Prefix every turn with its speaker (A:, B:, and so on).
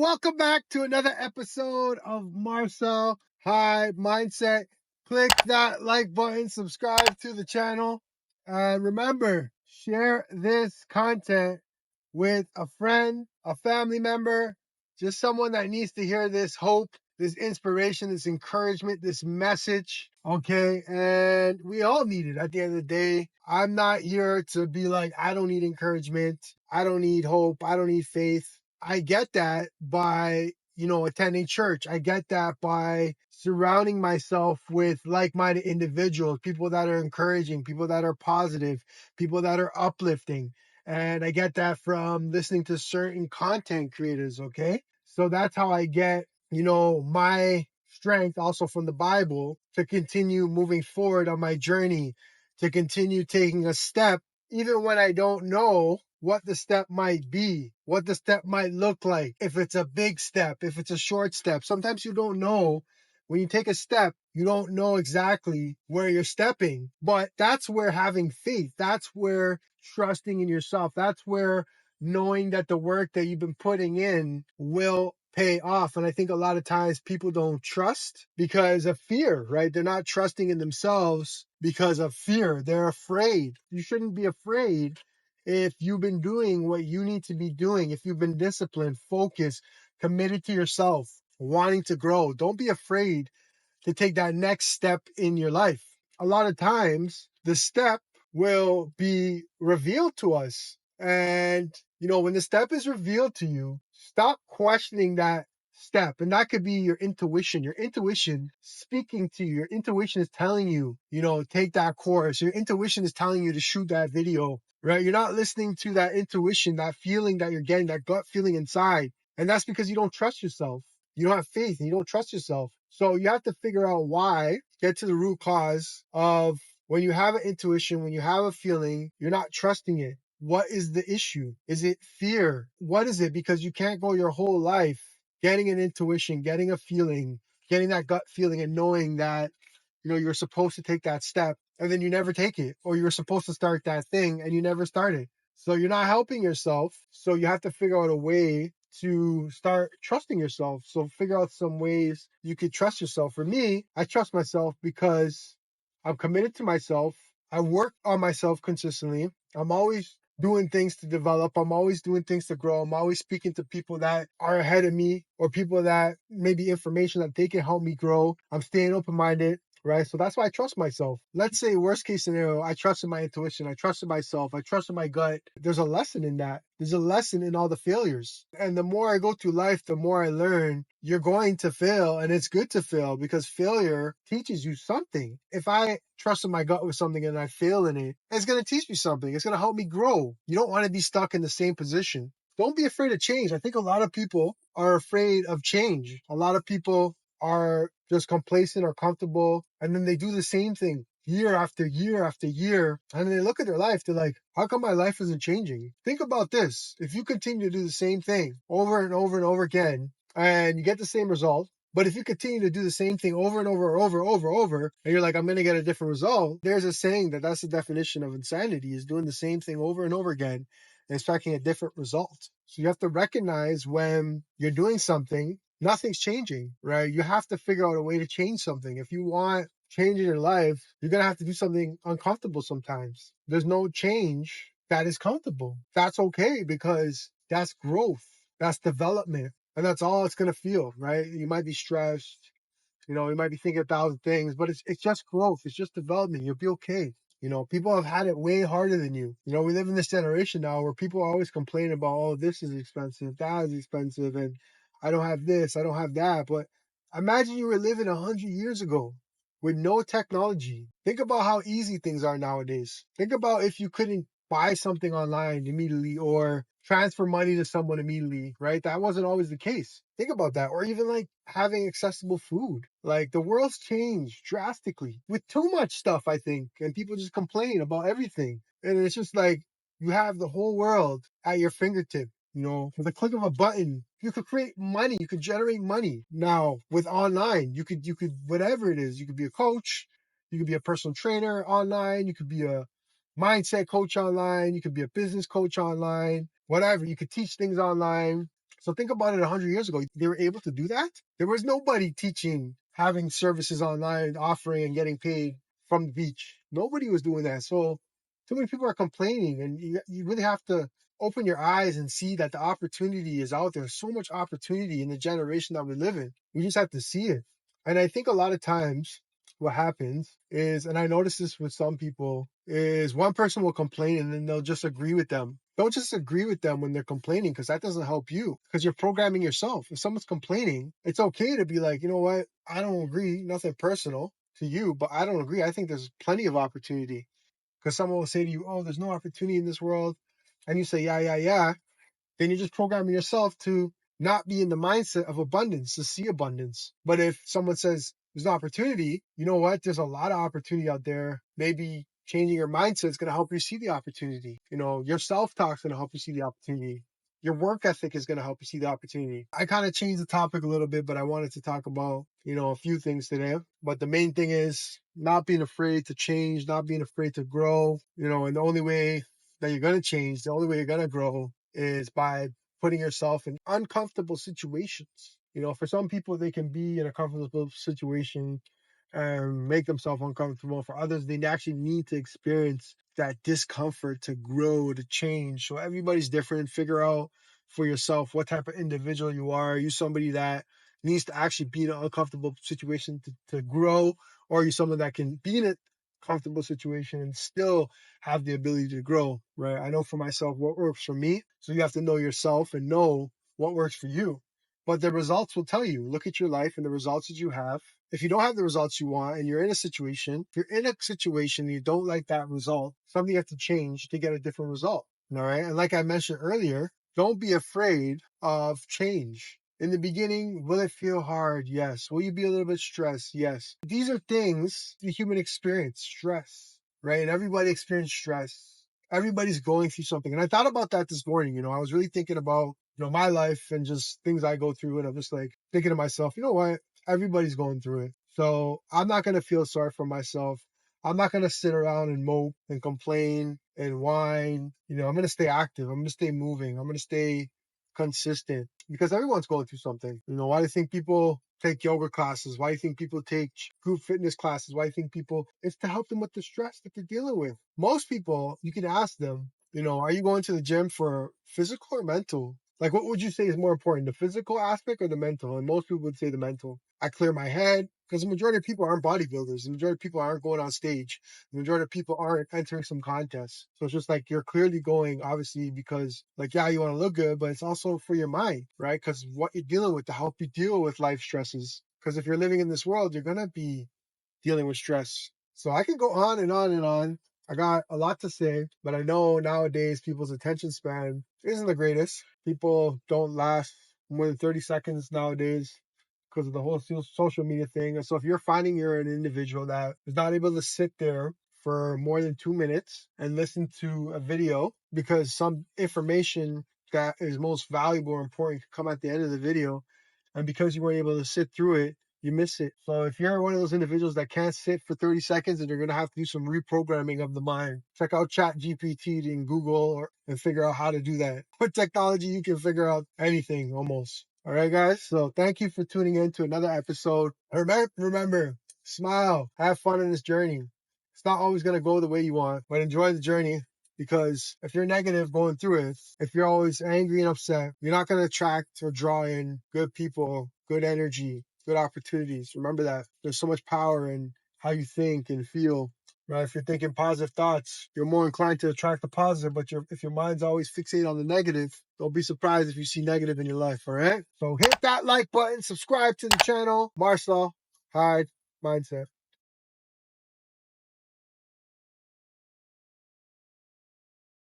A: Welcome back to another episode of Marcel, Hyde Mindset. Click that like button, subscribe to the channel, and remember, share this content with a friend, a family member, just someone that needs to hear this hope, this inspiration, this encouragement, this message. Okay. And we all need it at the end of the day. I'm not here to be like, I don't need encouragement. I don't need hope. I don't need faith. I get that by, attending church. I get that by surrounding myself with like-minded individuals, people that are encouraging, people that are positive, people that are uplifting. And I get that from listening to certain content creators, okay? So that's how I get, my strength also from the Bible to continue moving forward on my journey, to continue taking a step, even when I don't know what the step might be, what the step might look like, if it's a big step, if it's a short step. Sometimes you don't know. When you take a step, you don't know exactly where you're stepping, but that's where having faith, that's where trusting in yourself, that's where knowing that the work that you've been putting in will pay off. And I think a lot of times people don't trust because of fear, right? They're not trusting in themselves because of fear. They're afraid. You shouldn't be afraid if you've been doing what you need to be doing, if you've been disciplined, focused, committed to yourself, wanting to grow. Don't be afraid to take that next step in your life. A lot of times, the step will be revealed to us. And, when the step is revealed to you, stop questioning that step. And that could be your intuition. Your intuition speaking to you. Your intuition is telling you, take that course. Your intuition is telling you to shoot that video, right? You're not listening to that intuition, that feeling that you're getting, that gut feeling inside. And that's because you don't trust yourself. You don't have faith and you don't trust yourself. So you have to figure out why, get to the root cause of when you have an intuition, when you have a feeling, you're not trusting it. What is the issue? Is it fear? What is it? Because you can't go your whole life getting an intuition, getting a feeling, getting that gut feeling and knowing that, you're supposed to take that step and then you never take it, or you're supposed to start that thing and you never start it. So you're not helping yourself. So you have to figure out a way to start trusting yourself. So figure out some ways you could trust yourself. For me, I trust myself because I'm committed to myself. I work on myself consistently. I'm always doing things to develop. I'm always doing things to grow. I'm always speaking to people that are ahead of me or people that maybe information that they can help me grow. I'm staying open-minded. Right. So that's why I trust myself. Let's say worst case scenario, I trusted my intuition. I trusted myself. I trusted my gut. There's a lesson in that. There's a lesson in all the failures. And the more I go through life, the more I learn you're going to fail. And it's good to fail because failure teaches you something. If I trusted my gut with something and I fail in it, it's going to teach me something. It's going to help me grow. You don't want to be stuck in the same position. Don't be afraid of change. I think a lot of people are afraid of change. A lot of people are just complacent or comfortable, and then they do the same thing year after year after year, and then they look at their life, they're like, how come my life isn't changing? Think about this. If you continue to do the same thing over and over and over again, and you get the same result, but if you continue to do the same thing over and over, and you're like, I'm going to get a different result, there's a saying that's the definition of insanity, is doing the same thing over and over again and expecting a different result. So you have to recognize when you're doing something, nothing's changing, right? You have to figure out a way to change something. If you want change in your life, you're going to have to do something uncomfortable sometimes. There's no change that is comfortable. That's okay because that's growth, that's development, and that's all it's going to feel, right? You might be stressed, you might be thinking 1,000 things, but it's just growth. It's just development. You'll be okay. People have had it way harder than you. We live in this generation now where people always complain about, oh, this is expensive, that is expensive, and I don't have this, I don't have that. But imagine you were living 100 years ago with no technology. Think about how easy things are nowadays. Think about if you couldn't buy something online immediately or transfer money to someone immediately, right? That wasn't always the case. Think about that. Or even like having accessible food. Like the world's changed drastically with too much stuff, I think. And people just complain about everything. And it's just like you have the whole world at your fingertip. With a click of a button, you could create money. You could generate money now with online. You could, whatever it is, you could be a coach. You could be a personal trainer online. You could be a mindset coach online. You could be a business coach online, whatever. You could teach things online. So think about it 100 years ago. They were able to do that. There was nobody teaching, having services online, offering and getting paid from the beach. Nobody was doing that. So too many people are complaining, and you really have to open your eyes and see that the opportunity is out there. So much opportunity in the generation that we live in. We just have to see it. And I think a lot of times what happens is, and I notice this with some people, is one person will complain and then they'll just agree with them. Don't just agree with them when they're complaining, because that doesn't help you, because you're programming yourself. If someone's complaining, it's okay to be like, you know what, I don't agree, nothing personal to you, but I don't agree. I think there's plenty of opportunity. Because someone will say to you, oh, there's no opportunity in this world. And you say, yeah, yeah, yeah. Then you're just programming yourself to not be in the mindset of abundance, to see abundance. But if someone says there's an opportunity, you know what? There's a lot of opportunity out there. Maybe changing your mindset is going to help you see the opportunity. You know, your self-talk is going to help you see the opportunity. Your work ethic is going to help you see the opportunity. I kind of changed the topic a little bit, but I wanted to talk about, a few things today. But the main thing is not being afraid to change, not being afraid to grow, and the only way that you're going to change, the only way you're going to grow is by putting yourself in uncomfortable situations. For some people, they can be in a comfortable situation and make themselves uncomfortable. For others, they actually need to experience that discomfort to grow, to change. So everybody's different. Figure out for yourself what type of individual you are. Are you somebody that needs to actually be in an uncomfortable situation to grow? Or are you someone that can be in a comfortable situation and still have the ability to grow, right? I know for myself what works for me. So you have to know yourself and know what works for you. But the results will tell you. Look at your life and the results that you have. If you don't have the results you want and you're in a situation, if you're in a situation and you don't like that result, something you have to change to get a different result. All right. And like I mentioned earlier, don't be afraid of change. In the beginning, will it feel hard? Yes. Will you be a little bit stressed? Yes. These are things the human experience, stress, right? And everybody experiences stress. Everybody's going through something. And I thought about that this morning. I was really thinking about, my life and just things I go through. And I'm just like thinking to myself, you know what? Everybody's going through it. So I'm not going to feel sorry for myself. I'm not going to sit around and mope and complain and whine. I'm going to stay active. I'm going to stay moving. I'm going to stay consistent, because everyone's going through something. Why do you think people take yoga classes? Why do you think people take group fitness classes? Why do you think people, it's to help them with the stress that they're dealing with. Most people, you can ask them, are you going to the gym for physical or mental? Like, what would you say is more important, the physical aspect or the mental? And most people would say the mental. I clear my head, because the majority of people aren't bodybuilders. The majority of people aren't going on stage. The majority of people aren't entering some contests. So it's just like you're clearly going, obviously, because, like, yeah, you want to look good, but it's also for your mind, right? Because what you're dealing with to help you deal with life stresses. Because if you're living in this world, you're going to be dealing with stress. So I can go on and on and on. I got a lot to say, but I know nowadays people's attention span isn't the greatest. People don't last more than 30 seconds nowadays because of the whole social media thing. And so if you're finding you're an individual that is not able to sit there for more than 2 minutes and listen to a video, because some information that is most valuable or important could come at the end of the video, and because you weren't able to sit through it, you miss it. So if you're one of those individuals that can't sit for 30 seconds, and you're going to have to do some reprogramming of the mind, check out Chat GPT and Google and figure out how to do that. With technology, you can figure out anything almost. All right, guys. So thank you for tuning in to another episode. Remember, smile, have fun in this journey. It's not always going to go the way you want, but enjoy the journey. Because if you're negative going through it, if you're always angry and upset, you're not going to attract or draw in good people, good energy, good opportunities. Remember that. There's so much power in how you think and feel. Right? If you're thinking positive thoughts, you're more inclined to attract the positive. But if your mind's always fixated on the negative, don't be surprised if you see negative in your life. All right? So hit that like button, subscribe to the channel. Marcel, Hyde, Mindset.